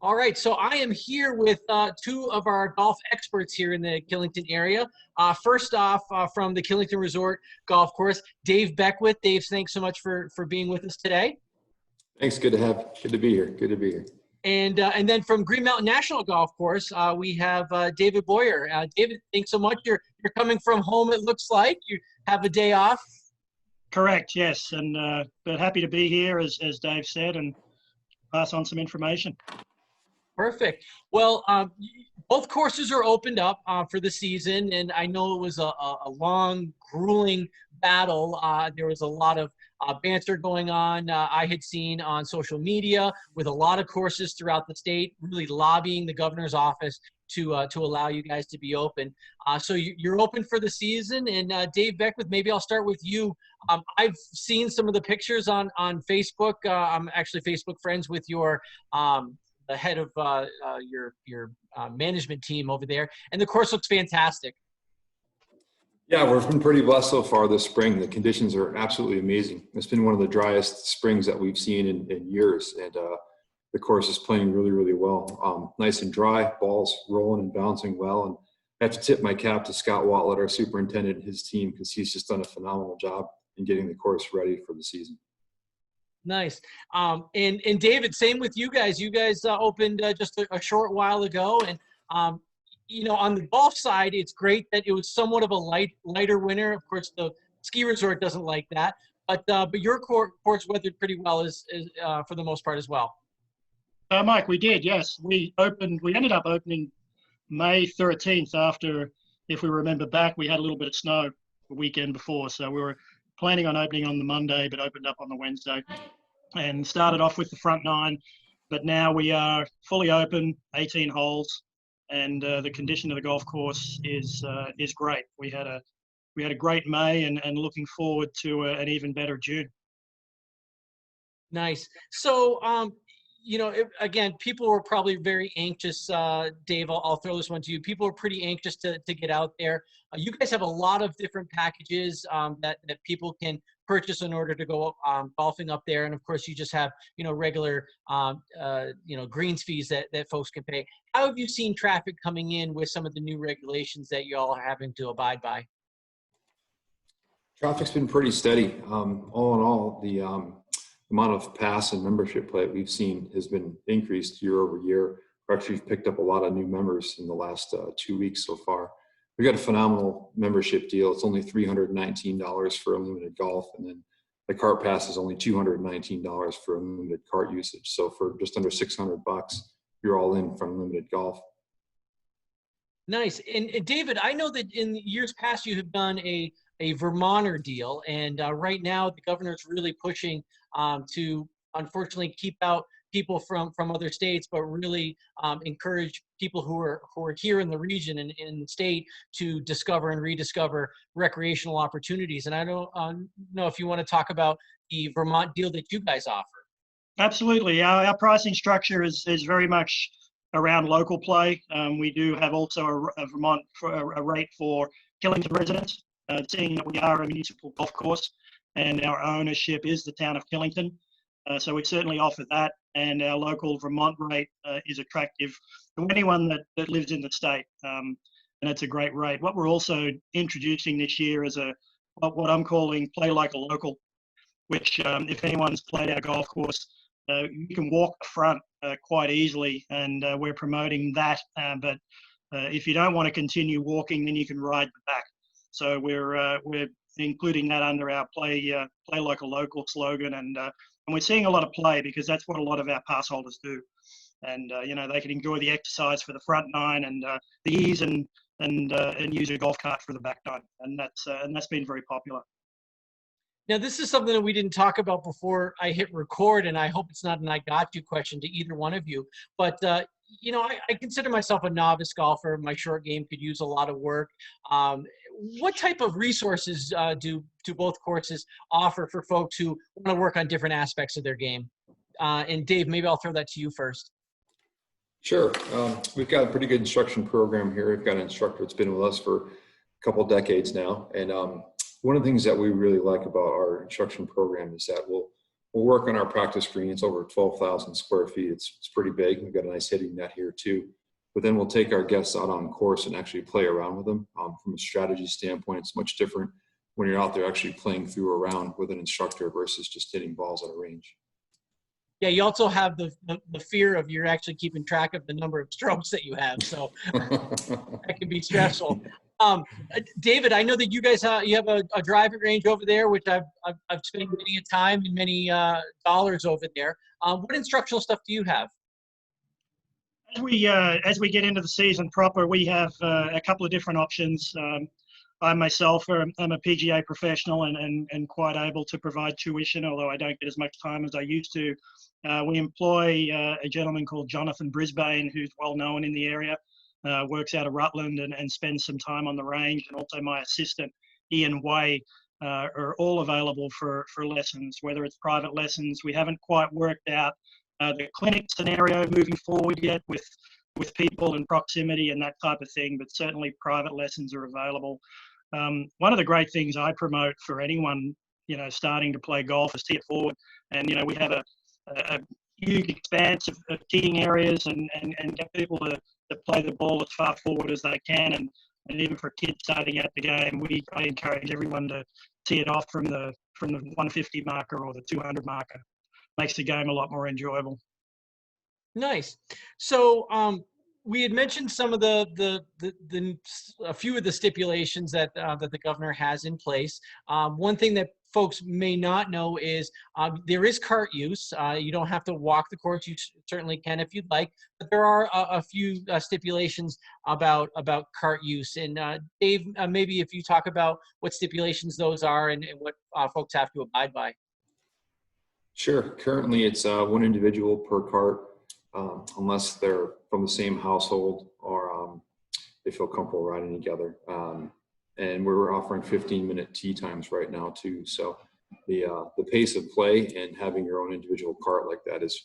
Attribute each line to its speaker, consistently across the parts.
Speaker 1: All right, so I am here with two of our golf experts here in the Killington area. First off, from the Killington Resort Golf Course, Dave Backwith. Dave, thanks so much for being with us today.
Speaker 2: Thanks. Good to be here. Good to be here.
Speaker 1: And then from Green Mountain National Golf Course, we have David Bowyer. David, thanks so much. You're coming from home, it looks like. You have a day off.
Speaker 3: Correct, yes. And but happy to be here, as Dave said, and pass on some information.
Speaker 1: Perfect. Well, both courses are opened up for the season, and I know it was a long, grueling battle. There was a lot of banter going on. I had seen on social media with a lot of courses throughout the state, really lobbying the governor's office to allow you guys to be open. So you're open for the season. And Dave Backwith, maybe I'll start with you. I've seen some of the pictures on Facebook. I'm actually Facebook friends with your the head of your management team over there, and the course looks fantastic.
Speaker 2: Yeah, we've been pretty blessed so far this spring. The conditions are absolutely amazing. It's been one of the driest springs that we've seen in years, and the course is playing really, really well. Nice and dry, balls rolling and bouncing well, and I have to tip my cap to Scott Watlett, our superintendent, and his team, because he's just done a phenomenal job in getting the course ready for the season.
Speaker 1: Nice. And David, same with you guys. You guys opened just a short while ago, and you know, on the golf side, it's great that it was somewhat of a lighter winter. Of course, the ski resort doesn't like that, but your course weathered pretty well as for the most part as well.
Speaker 3: Mike, we did, yes. We ended up opening May 13th after, if we remember back, we had a little bit of snow the weekend before, so we were planning on opening on the Monday, but opened up on the Wednesday and started off with the front nine. But now we are fully open, 18 holes, and the condition of the golf course is great. We had a great May and looking forward to an even better June.
Speaker 1: Nice. So, you know, again, people were probably very anxious. Dave, I'll throw this one to you. People are pretty anxious to get out there. You guys have a lot of different packages that people can purchase in order to go golfing up there. And of course, you just have, you know, regular, you know, greens fees that folks can pay. How have you seen traffic coming in with some of the new regulations that you all are having to abide by?
Speaker 2: Traffic's been pretty steady. All in all, the amount of pass and membership play we've seen has been increased year over year. We actually picked up a lot of new members in the last 2 weeks so far. We got a phenomenal membership deal. It's only $319 for unlimited golf, and then the cart pass is only $219 for unlimited cart usage. So for just under $600, you're all in for unlimited golf.
Speaker 1: Nice. And David, I know that in years past you have done a Vermonter deal, and right now the governor's really pushing to unfortunately keep out people from other states, but really encourage people who are here in the region and in the state to discover and rediscover recreational opportunities. And I don't know if you want to talk about the Vermont deal that you guys offer.
Speaker 3: Absolutely. Our pricing structure is very much around local play. We do have also a Vermont a rate for Killington residents, seeing that we are a municipal golf course and our ownership is the town of Killington. So we certainly offer that, and our local Vermont rate is attractive to anyone that lives in the state, and it's a great rate. What we're also introducing this year is what I'm calling play like a local, which if anyone's played our golf course, you can walk the front quite easily, and we're promoting that. But if you don't want to continue walking, then you can ride the back. So we're including that under our play like a local slogan, and we're seeing a lot of play because that's what a lot of our pass holders do. And you know, they can enjoy the exercise for the front nine and the ease and use a golf cart for the back nine, and that's been very popular.
Speaker 1: Now, this is something that we didn't talk about before I hit record, and I hope it's not an I got you question to either one of you. But, you know, I consider myself a novice golfer. My short game could use a lot of work. What type of resources do both courses offer for folks who want to work on different aspects of their game? And Dave, maybe I'll throw that to you first.
Speaker 2: Sure. We've got a pretty good instruction program here. We've got an instructor that's been with us for a couple of decades now. And one of the things that we really like about our instruction program is that we'll we'll work on our practice green. It's over 12,000 square feet. It's pretty big. We've got a nice hitting net here too. But then we'll take our guests out on course and actually play around with them. From a strategy standpoint, it's much different when you're out there actually playing through a round with an instructor versus just hitting balls at a range.
Speaker 1: Yeah, you also have the fear of you're actually keeping track of the number of strokes that you have, so that can be stressful. David, I know that you guys you have a driving range over there, which I've spent many time and many dollars over there. What instructional stuff do you have?
Speaker 3: As we get into the season proper, we have a couple of different options. I myself am a PGA professional and quite able to provide tuition, although I don't get as much time as I used to. We employ a gentleman called Jonathan Brisbane, who's well known in the area, works out of Rutland and spends some time on the range, and also my assistant, Ian Way, are all available for lessons, whether it's private lessons. We haven't quite worked out the clinic scenario moving forward yet with people and proximity and that type of thing, but certainly private lessons are available. One of the great things I promote for anyone, starting to play golf is tee it forward. And, we have a huge expanse of teeing areas and get people to play the ball as far forward as they can. And even for kids starting out the game, I encourage everyone to tee it off from the 150 marker or the 200 marker. Makes the game a lot more enjoyable.
Speaker 1: Nice. So we had mentioned some of a few of the stipulations that the governor has in place. One thing that folks may not know is there is cart use. You don't have to walk the course. You certainly can if you'd like, but there are a few stipulations about cart use. And Dave, maybe if you talk about what stipulations those are and what folks have to abide by.
Speaker 2: Sure. Currently, it's one individual per cart, unless they're from the same household or they feel comfortable riding together. And we're offering 15-minute tee times right now too. So the pace of play and having your own individual cart like that has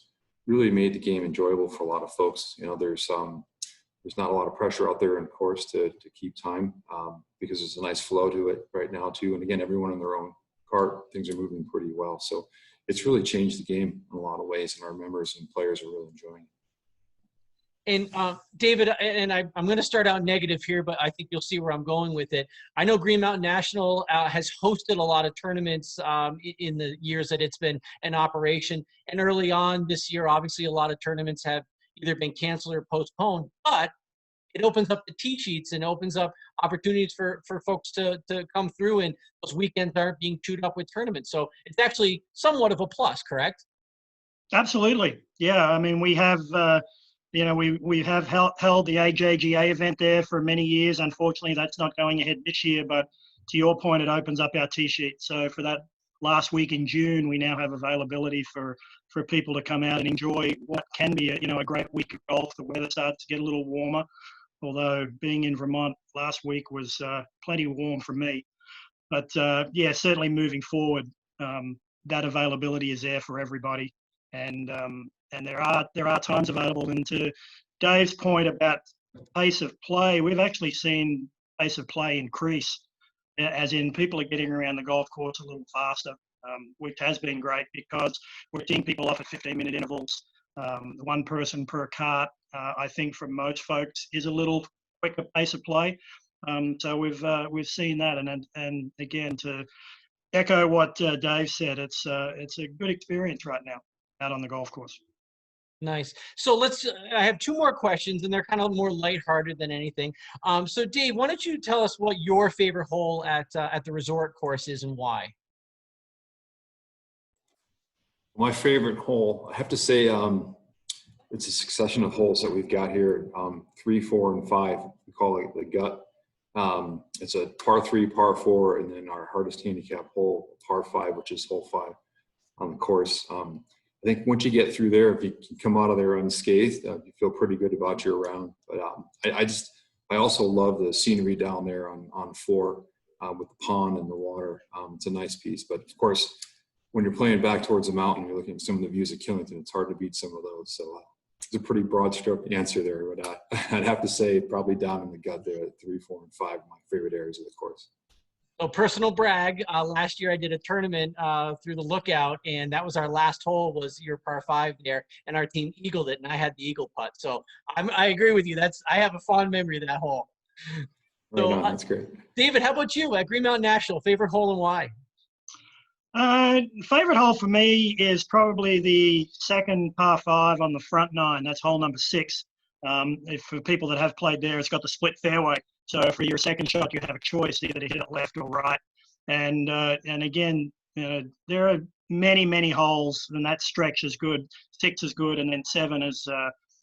Speaker 2: really made the game enjoyable for a lot of folks. There's not a lot of pressure out there in course to keep time because there's a nice flow to it right now too. And again, everyone in their own cart, things are moving pretty well. So it's really changed the game in a lot of ways, and our members and players are really enjoying it.
Speaker 1: And David, and I'm going to start out negative here, but I think you'll see where I'm going with it. I know Green Mountain National has hosted a lot of tournaments in the years that it's been in operation. And early on this year, obviously, a lot of tournaments have either been canceled or postponed. But it opens up the tee sheets and opens up opportunities for folks to come through, and those weekends aren't being chewed up with tournaments. So it's actually somewhat of a plus, correct?
Speaker 3: Absolutely. Yeah. I mean, we have, we have held the AJGA event there for many years. Unfortunately, that's not going ahead this year, but to your point, it opens up our tee sheet. So for that last week in June, we now have availability for people to come out and enjoy what can be a great week of golf. The weather starts to get a little warmer, although being in Vermont last week was plenty warm for me. But yeah, certainly moving forward, that availability is there for everybody. And there are times available. And to Dave's point about pace of play, we've actually seen pace of play increase, as in people are getting around the golf course a little faster, which has been great because we're seeing people off at 15-minute intervals. One person per cart, I think for most folks is a little quicker pace of play. So we've seen that, and again, to echo what Dave said, it's a good experience right now out on the golf course.
Speaker 1: Nice. So I have two more questions, and they're kind of more lighthearted than anything. So Dave, why don't you tell us what your favorite hole at the resort course is and why?
Speaker 2: My favorite hole, I have to say, it's a succession of holes that we've got here, 3, 4, and 5. We call it the gut. It's a par 3, par 4, and then our hardest handicap hole, par 5, which is hole 5 on the course. I think once you get through there, if you can come out of there unscathed, you feel pretty good about your round. But I also love the scenery down there on 4 with the pond and the water. It's a nice piece. But of course, when you're playing back towards the mountain, you're looking at some of the views of Killington. It's hard to beat some of those. So it's a pretty broad stroke answer there. But I'd have to say probably down in the gut there at 3, 4, and 5 are my favorite areas of the course.
Speaker 1: So personal brag, last year I did a tournament through the Lookout, and that was our last hole was your par 5 there, and our team eagled it, and I had the eagle putt. So I agree with you. I have a fond memory of that hole.
Speaker 2: Right
Speaker 1: So
Speaker 2: on, that's great.
Speaker 1: David, how about you at Green Mountain National? Favorite hole and why?
Speaker 3: Favorite hole for me is probably the second par 5 on the front 9. That's hole number 6. For people that have played there, it's got the split fairway. So for your second shot, you have a choice either to hit it left or right. And again, there are many holes, and that stretch is good. 6 is good, and then 7 is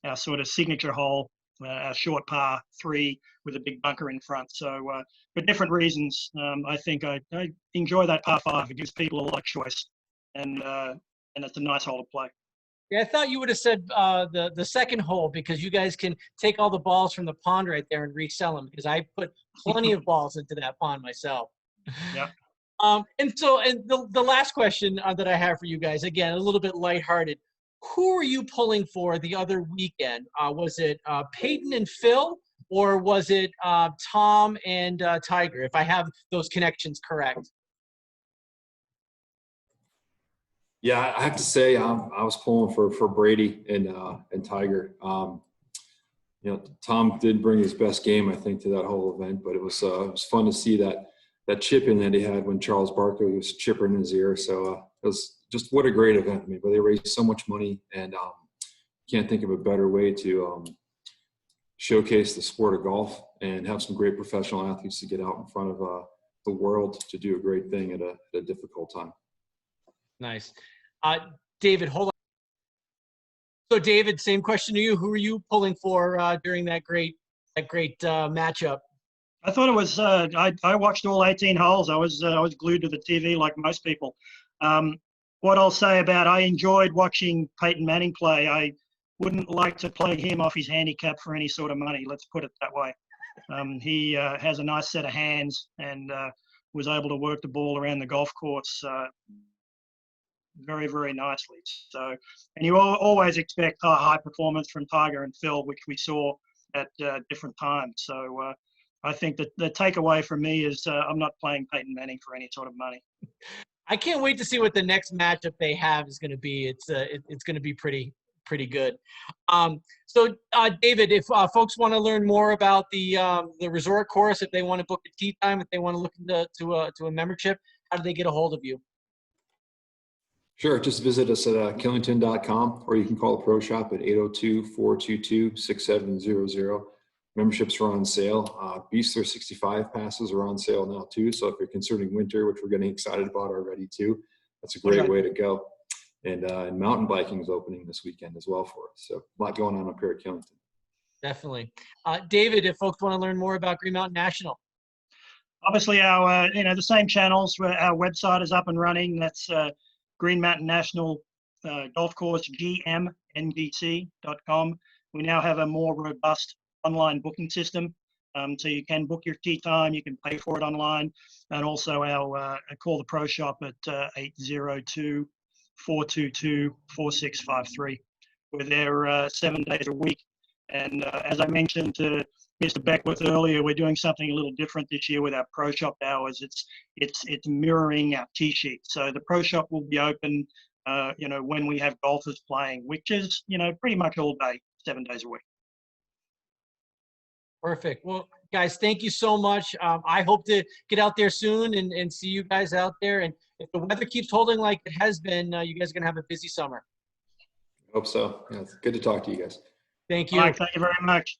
Speaker 3: our sort of signature hole, our short par 3 with a big bunker in front. So for different reasons, I think I enjoy that par 5. It gives people a lot of choice, and it's a nice hole to play.
Speaker 1: Yeah, I thought you would have said the second hole because you guys can take all the balls from the pond right there and resell them because I put plenty of balls into that pond myself.
Speaker 3: Yeah.
Speaker 1: And the last question that I have for you guys, again, a little bit lighthearted. Who are you pulling for the other weekend? Was it Peyton and Phil, or was it Tom and Tiger, if I have those connections correct?
Speaker 2: Yeah, I have to say I was pulling for Brady and Tiger. Tom did bring his best game, I think, to that whole event, but it was fun to see that chip in that he had when Charles Barkley was chipping in his ear. So it was just what a great event. I mean, but they raised so much money, and can't think of a better way to showcase the sport of golf and have some great professional athletes to get out in front of the world to do a great thing at a difficult time.
Speaker 1: Nice. David, hold on. So David, same question to you. Who are you pulling for during that great matchup?
Speaker 3: I thought it was. I watched all 18 holes. I was glued to the TV like most people. What I'll say about I enjoyed watching Peyton Manning play. I wouldn't like to play him off his handicap for any sort of money. Let's put it that way. He has a nice set of hands and was able to work the ball around the golf course very, very nicely. So, and you always expect high performance from Tiger and Phil, which we saw at different times. So I think that the takeaway from me is I'm not playing Peyton Manning for any sort of money.
Speaker 1: I can't wait to see what the next matchup they have is going to be. It's going to be pretty good. So David, if folks want to learn more about the resort course, if they want to book a tee time, if they want to look into to a membership, how do they get a hold of you?
Speaker 2: Sure. Just visit us at killington.com, or you can call the pro shop at 802-422-6700. Memberships are on sale. Beastler 65 passes are on sale now too. So if you're considering winter, which we're getting excited about already too, that's a great way to go. And mountain biking is opening this weekend as well for us. So a lot going on up here at Killington.
Speaker 1: Definitely. David, if folks want to learn more about Green Mountain National.
Speaker 3: Obviously, our the same channels. Where our website is up and running. That's Green Mountain National Golf Course, gmnbc.com. We now have a more robust online booking system. So you can book your tee time, you can pay for it online, and also our call the pro shop at 802-422-4653. We're there 7 days a week. And as I mentioned to Mr. Backwith earlier, we're doing something a little different this year with our pro shop hours. It's mirroring our tee sheet. So the pro shop will be open, when we have golfers playing, which is, pretty much all day, 7 days a week.
Speaker 1: Perfect. Well, guys, thank you so much. I hope to get out there soon and see you guys out there. And if the weather keeps holding like it has been, you guys are going to have a busy summer.
Speaker 2: I hope so. Yeah, it's good to talk to you guys.
Speaker 1: Thank you.
Speaker 3: Mike, thank you very much.